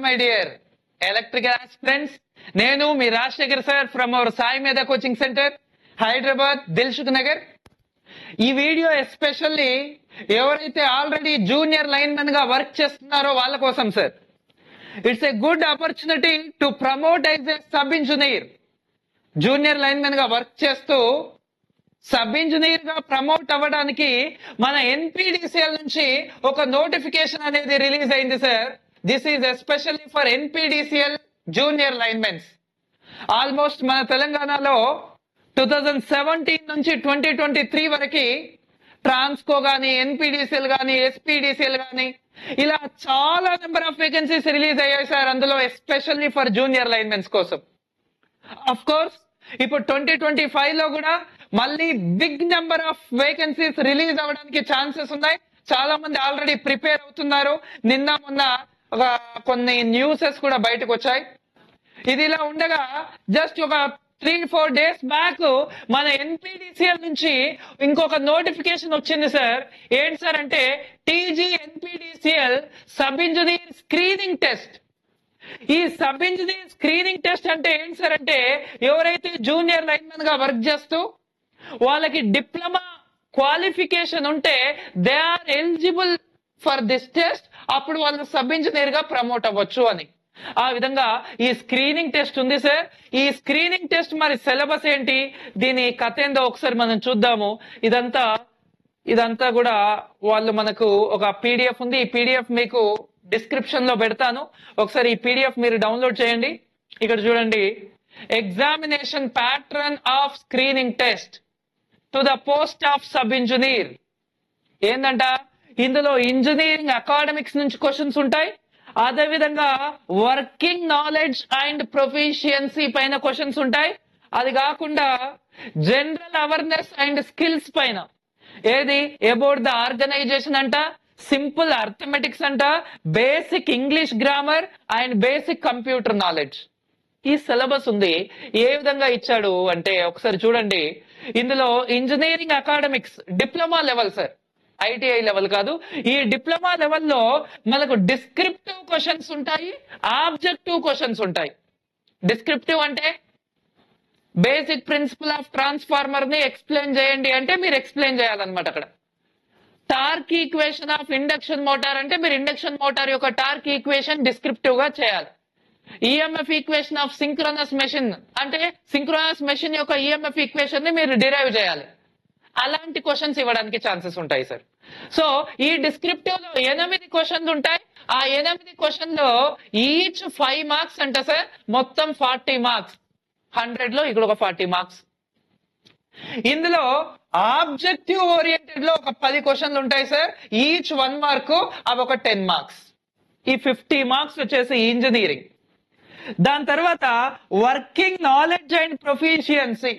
Hi my dear electrical aspirants, నేను మీ Rajasekhar sir from our Sai Medha coaching centre, Hyderabad, Dilsukh Nagar. ఈ video especially ఎవరైతే ఆల్రెడీ జూనియర్ లైన్ మెన్ గా work చేస్తున్నారో వాళ్ళ కోసం sir. It's a good opportunity to promote as a sub engineer. Junior line men గా work చేస్తూ సబ్ ఇంజనీర్ గా ప్రమోట్ అవ్వడానికి మన ఎన్పిడిసిఎల్ నుంచి ఒక నోటిఫికేషన్ అనేది రిలీజ్ అయింది sir. This is especially for NPDCL junior line men's. Almost మన తెలంగాణలో 2017 నుంచి 2023 వరకు ట్రాన్స్కో గానీ, ఎన్పిడిసిఎల్ గానీ, ఎస్పిడిసిఎల్ గానీ ఇలా చాలా నెంబర్ ఆఫ్ వేకెన్సీస్ రిలీజ్ అయ్యాయి సార్. అందులో especially for junior line mens కోసం. అఫ్ కోర్స్ ఇప్పుడు 2025 లో కూడా మళ్ళీ big number of vacancies release అవ్వడానికి ఛాన్సెస్ ఉన్నాయి. చాలా మంది ఆల్రెడీ ప్రిపేర్ అవుతున్నారు. నిన్న మొన్న కొన్ని న్యూసెస్ కూడా బయటకు వచ్చాయి. ఇది ఇలా ఉండగా జస్ట్ ఒక 3-4 డేస్ బ్యాక్ మన ఎన్పిడిసిఎల్ నుంచి ఇంకొక నోటిఫికేషన్ వచ్చింది సార్. ఏంటి సార్ అంటే TG NPDCL sub engineer screening test. ఈ సబ్ ఇంజనీర్ స్క్రీనింగ్ టెస్ట్ అంటే ఏంటి సార్ అంటే ఎవరైతే జూనియర్ లైన్ మెన్ గా వర్క్ చేస్తూ వాళ్ళకి డిప్లొమా క్వాలిఫికేషన్ ఉంటే they are eligible for this test, అప్పుడు వాళ్ళు సబ్ ఇంజనీర్ గా ప్రమోట్ అవ్వచ్చు అని. ఆ విధంగా ఈ స్క్రీనింగ్ టెస్ట్ ఉంది సార్. ఈ స్క్రీనింగ్ టెస్ట్ మరి సిలబస్ ఏంటి, దీని కథ ఏందో ఒకసారి మనం చూద్దాము. ఇదంతా కూడా వాళ్ళు మనకు ఒక పీడిఎఫ్ ఉంది. ఈ పీడిఎఫ్ మీకు డిస్క్రిప్షన్ లో పెడతాను. ఒకసారి ఈ పీడిఎఫ్ మీరు డౌన్లోడ్ చేయండి. ఇక్కడ చూడండి, examination pattern of screening test to the post of sub engineer. ఏందంట, ఇందులో ఇంజనీరింగ్ అకాడమిక్స్ నుంచి క్వశ్చన్స్ ఉంటాయి. అదే విధంగా వర్కింగ్ నాలెడ్జ్ అండ్ ప్రొఫిషియన్సీ పైన క్వశ్చన్స్ ఉంటాయి. అది కాకుండా జనరల్ అవేర్నెస్ అండ్ స్కిల్స్ పైన, ఏది అబౌట్ ద ఆర్గనైజేషన్ అంట, సింపుల్ అర్థమెటిక్స్ అంట, basic English grammar and basic computer knowledge. ఈ సిలబస్ ఉంది. ఏ విధంగా ఇచ్చాడు అంటే ఒకసారి చూడండి. ఇందులో engineering academics diploma level sir, ITI level కాదు. ఈ డిప్లొమా లెవెల్లో మనకు డిస్క్రిప్టివ్ క్వశ్చన్స్ ఉంటాయి, ఆబ్జెక్టివ్ క్వశ్చన్స్ ఉంటాయి. డిస్క్రిప్టివ్ అంటే బేసిక్ ప్రిన్సిపల్ ఆఫ్ ట్రాన్స్ఫార్మర్ ని ఎక్స్ప్లెయిన్ చేయండి అంటే మీరు ఎక్స్ప్లెయిన్ చేయాలన్నమాట. అక్కడ torque equation of induction motor అంటే మీరు ఇండక్షన్ మోటార్ యొక్క టార్క్ ఈక్వేషన్ డిస్క్రిప్టివ్ గా చేయాలి. EMF equation of synchronous machine అంటే సింక్రోనస్ మెషిన్ యొక్క ఈఎంఎఫ్ ఈక్వేషన్ ని మీరు డిరైవ్ చేయాలి. అలాంటి క్వశ్చన్స్ ఇవ్వడానికి ఛాన్సెస్ ఉంటాయి సార్. సో ఈ డిస్క్రిప్టివ్ లో 8 క్వశ్చన్లు ఉంటాయి. ఆ 8 క్వశ్చన్లో ఈచ్ 5 మార్క్స్ అంట సార్. మొత్తం 40 మార్క్స్. 100 లో ఇక్కడ ఒక 40 మార్క్స్. ఇందులో ఆబ్జెక్టివ్ ఓరియంటెడ్ లో ఒక 10 క్వశ్చన్లు ఉంటాయి సార్. ఈచ్ 1 మార్క్, అవి ఒక 10 మార్క్స్. ఈ 50 మార్క్స్ వచ్చేసి ఇంజనీరింగ్. దాని తర్వాత వర్కింగ్ నాలెడ్జ్ అండ్ ప్రొఫిషియన్సీ.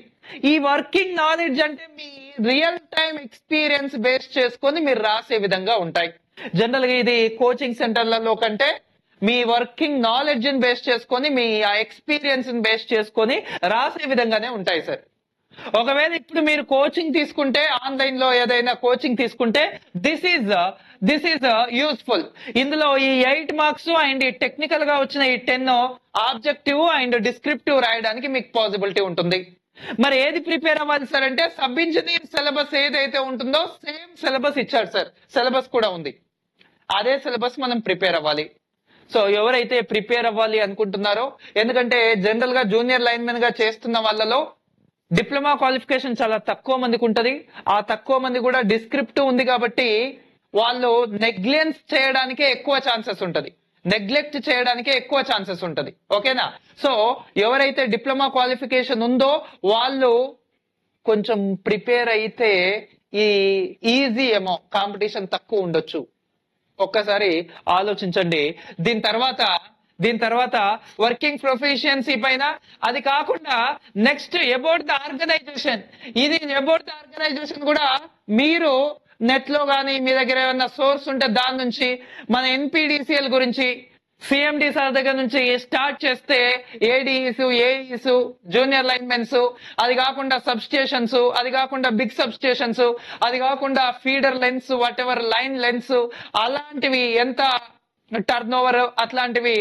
ఈ వర్కింగ్ నాలెడ్జ్ అంటే మీ రియల్ టైం ఎక్స్పీరియన్స్ బేస్ చేసుకొని మీరు రాసే విధంగా ఉంటాయి. జనరల్ గా ఇది కోచింగ్ సెంటర్లలో కంటే మీ వర్కింగ్ నాలెడ్జ్ ని బేస్ చేసుకొని, మీ ఆ ఎక్స్పీరియన్స్ ని బేస్ చేసుకొని రాసే విధంగానే ఉంటాయి సార్. ఒకవేళ ఇప్పుడు మీరు కోచింగ్ తీసుకుంటే, ఆన్లైన్ లో ఏదైనా కోచింగ్ తీసుకుంటే దిస్ ఈజ్ యూస్ఫుల్. ఇందులో ఈ 8 మార్క్స్ అండ్ ఈ టెక్నికల్ గా వచ్చిన ఈ 10 ఆబ్జెక్టివ్ అండ్ డిస్క్రిప్టివ్ రాయడానికి మీకు పాసిబిలిటీ ఉంటుంది. మరి ఏది ప్రిపేర్ అవ్వాలి సార్ అంటే సబ్ ఇంజనీర్ సిలబస్ ఏదైతే ఉంటుందో సేమ్ సిలబస్ ఇచ్చాడు సార్. సిలబస్ కూడా ఉంది, అదే సిలబస్ మనం ప్రిపేర్ అవ్వాలి. సో ఎవరైతే ప్రిపేర్ అవ్వాలి అనుకుంటున్నారో, ఎందుకంటే జనరల్ గా జూనియర్ లైన్ మెన్ గా చేస్తున్న వాళ్ళలో డిప్లొమా క్వాలిఫికేషన్ చాలా తక్కువ మందికి ఉంటది. ఆ తక్కువ మంది కూడా డిస్క్రిప్టివ్ ఉంది కాబట్టి వాళ్ళు నెగ్లెన్స్ చేయడానికే ఎక్కువ ఛాన్సెస్ ఉంటది, నెగ్లెక్ట్ చేయడానికే ఎక్కువ ఛాన్సెస్ ఉంటది. ఓకేనా? సో ఎవరైతే డిప్లొమా క్వాలిఫికేషన్ ఉందో వాళ్ళు కొంచెం ప్రిపేర్ అయితే ఈ ఈజీ ఏమో, కాంపిటీషన్ తక్కువ ఉండొచ్చు. ఒక్కసారి ఆలోచించండి. దీని తర్వాత వర్కింగ్ ప్రొఫిషియన్సీ పైన, అది కాకుండా నెక్స్ట్ అబౌట్ ద ఆర్గనైజేషన్. ఇది అబౌట్ ద ఆర్గనైజేషన్ కూడా మీరు నెట్ లో కానీ మీ దగ్గర ఏమన్నా సోర్స్ ఉంటే దాని నుంచి మన ఎన్పిడిసిఎల్ గురించి సిఎండి సార్ దగ్గర నుంచి స్టార్ట్ చేస్తే ఏడీఈస్, ఏఈస్, జూనియర్ లైన్ మెన్స్, అది కాకుండా సబ్ స్టేషన్స్, అది కాకుండా బిగ్ సబ్ స్టేషన్స్, అది కాకుండా feeder lens, what ever line lens, అలాంటివి ఎంత టర్న్ ఓవర్ అట్లాంటివి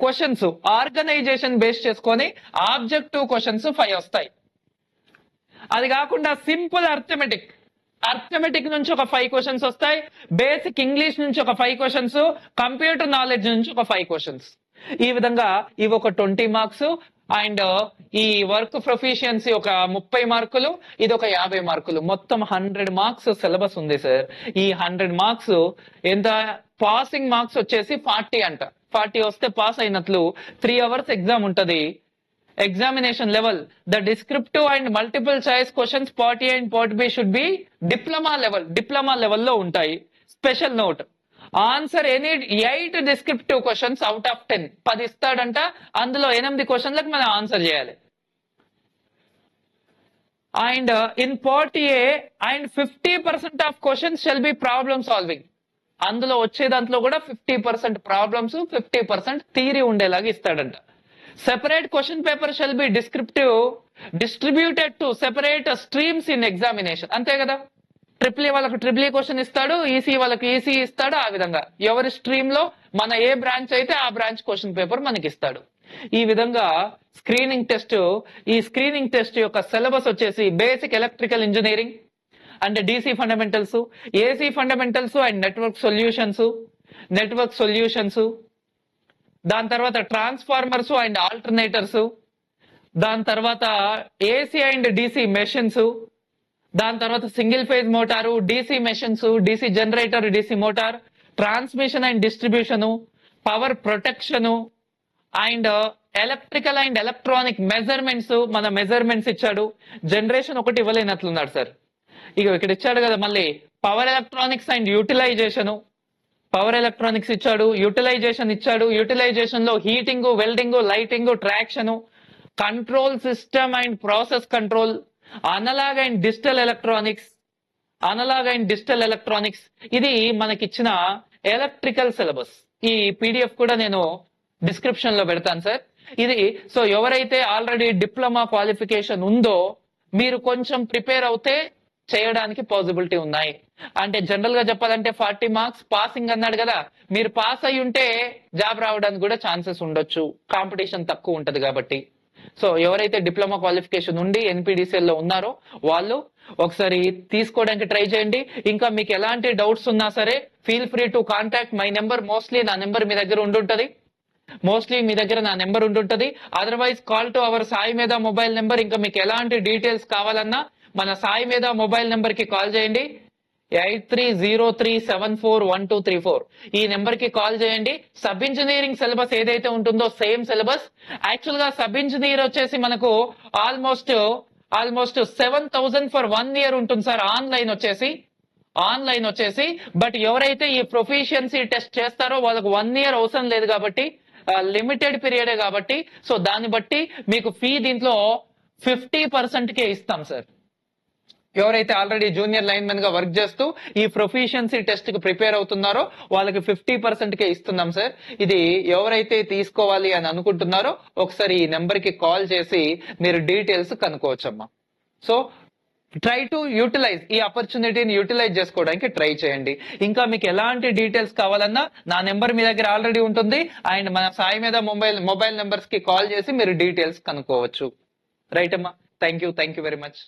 క్వశ్చన్స్ ఆర్గనైజేషన్ బేస్ చేసుకొని ఆబ్జెక్టివ్ క్వశ్చన్స్ 5 వస్తాయి. అది కాకుండా సింపుల్ అర్థమెటిక్ నుంచి ఒక 5 క్వశ్చన్స్ వస్తాయి, బేసిక్ ఇంగ్లీష్ నుంచి ఒక 5 క్వశ్చన్స్, కంప్యూటర్ నాలెడ్జ్ నుంచి ఒక 5 క్వశ్చన్స్. ఈ విధంగా ఇవి ఒక 20 మార్క్స్ అండ్ ఈ వర్క్ ప్రొఫిషియన్సీ ఒక 30 మార్కులు, ఇది ఒక 50 మార్కులు, మొత్తం 100 మార్క్స్ సిలబస్ ఉంది సార్. ఈ 100 మార్క్స్ ఎంత, పాసింగ్ మార్క్స్ వచ్చేసి 40 అంట. 40 వస్తే పాస్ అయినట్లు. 3 hours ఎగ్జామ్ ఉంటది. Examination level, the descriptive and multiple choice questions part A and part B should be diploma లెవెల్లో ఉంటాయి. Special note, answer any 8 descriptive questions out of 10. 10 ఇస్తాడంట, అందులో 8 క్వశ్చన్లకు మనం ఆన్సర్ చేయాలి. And in part A and 50% of questions shall be problem solving. అందులో వచ్చే దాంట్లో కూడా 50% ప్రాబ్లమ్స్, 50% థియరీ ఉండేలాగా ఇస్తాడంట. Separate question paper shall be distributed to separate streams in examination. అంతే కదా, ట్రిపుల్ ఏ వాళ్ళకి ట్రిపుల్ ఏ క్వశ్చన్ ఇస్తాడు, ఈసీ వాళ్ళకి ఈసీ ఇస్తాడు. ఆ విధంగా ఎవరి స్ట్రీమ్ లో మన ఏ బ్రాంచ్ అయితే ఆ బ్రాంచ్ క్వశ్చన్ పేపర్ మనకి ఇస్తాడు. ఈ విధంగా స్క్రీనింగ్ టెస్ట్, ఈ స్క్రీనింగ్ టెస్ట్ యొక్క సిలబస్ వచ్చేసి basic electrical engineering and DC fundamentals, AC fundamentals and network solutions, దాని తర్వాత ట్రాన్స్ఫార్మర్స్ అండ్ ఆల్టర్నేటర్స్, దాని తర్వాత ఏసీ అండ్ డీసీ మెషిన్స్, దాని తర్వాత single phase motor, DC machines, DC generator, DC motor, transmission and distribution, power protection and electrical and electronic measurements. మన measurements ఇచ్చాడు. Generation ఒకటి ఇవ్వలేనట్లున్నాడు సార్. ఇక ఇక్కడ ఇచ్చాడు కదా, మళ్ళీ power electronics and utilization, power electronics ఇచ్చాడు, యూటిలైజేషన్ ఇచ్చాడు. యూటిలైజేషన్ లో heating, welding, lighting, traction, control system and process control, analog and digital electronics. ఇది మనకిచ్చిన ఎలక్ట్రికల్ సిలబస్. ఈ పీడిఎఫ్ కూడా నేను డిస్క్రిప్షన్ లో పెడతాను సార్. ఇది సో ఎవరైతే ఆల్రెడీ డిప్లొమా క్వాలిఫికేషన్ ఉందో మీరు కొంచెం ప్రిపేర్ అవుతే చేయడానికి పాసిబిలిటీ ఉన్నాయి. అంటే జనరల్ గా చెప్పాలంటే 40 మార్క్స్ పాసింగ్ అన్నాడు కదా, మీరు పాస్ అయి ఉంటే జాబ్ రావడానికి కూడా ఛాన్సెస్ ఉండొచ్చు, కాంపిటీషన్ తక్కువ ఉంటది కాబట్టి. సో ఎవరైతే డిప్లొమా క్వాలిఫికేషన్ ఉండి ఎన్పిడిసిఎల్ లో ఉన్నారో వాళ్ళు ఒకసారి తీసుకోవడానికి ట్రై చేయండి. ఇంకా మీకు ఎలాంటి డౌట్స్ ఉన్నా సరే feel free to contact my number. Mostly నా నెంబర్ మీ దగ్గర ఉండుంటది. Otherwise call to our Sai Medha mobile number. ఇంకా మీకు ఎలాంటి డీటెయిల్స్ కావాలన్నా మన సాయి మీద మొబైల్ నెంబర్ కి కాల్ చేయండి. 8303741234. ఈ నెంబర్ కి కాల్ చేయండి. సబ్ ఇంజనీరింగ్ సిలబస్ ఏదైతే ఉంటుందో సేమ్ సిలబస్. యాక్చువల్ గా సబ్ ఇంజనీర్ వచ్చేసి మనకు ఆల్మోస్ట్ 7,000 ఫర్ 1 year ఉంటుంది సార్ ఆన్లైన్ వచ్చేసి. బట్ ఎవరైతే ఈ ప్రొఫిషియన్సీ టెస్ట్ చేస్తారో వాళ్ళకు 1 year అవసరం లేదు కాబట్టి, లిమిటెడ్ పీరియడే కాబట్టి, సో దాన్ని బట్టి మీకు ఫీ దీంట్లో 50% కే ఇస్తాం సార్. ఎవరైతే ఆల్రెడీ జూనియర్ లైన్ మెన్ గా వర్క్ చేస్తూ ఈ ప్రొఫిషియన్సీ టెస్ట్ కి ప్రిపేర్ అవుతున్నారో వాళ్ళకి 50% కే ఇస్తున్నాం సార్. ఇది ఎవరైతే తీసుకోవాలి అని అనుకుంటున్నారో ఒకసారి ఈ నెంబర్ కి కాల్ చేసి మీరు డీటెయిల్స్ కనుక్కోవచ్చమ్మా. సో ట్రై టు యూటిలైజ్, ఈ ఆపర్చునిటీని యూటిలైజ్ చేసుకోవడానికి ట్రై చేయండి. ఇంకా మీకు ఎలాంటి డీటెయిల్స్ కావాలన్నా నా నెంబర్ మీ దగ్గర ఆల్రెడీ ఉంటుంది. అండ్ మన సాయి మీద మొబైల్ నెంబర్స్ కి కాల్ చేసి మీరు డీటెయిల్స్ కనుక్కోవచ్చు. రైట్ అమ్మా, థ్యాంక్ యూ వెరీ మచ్.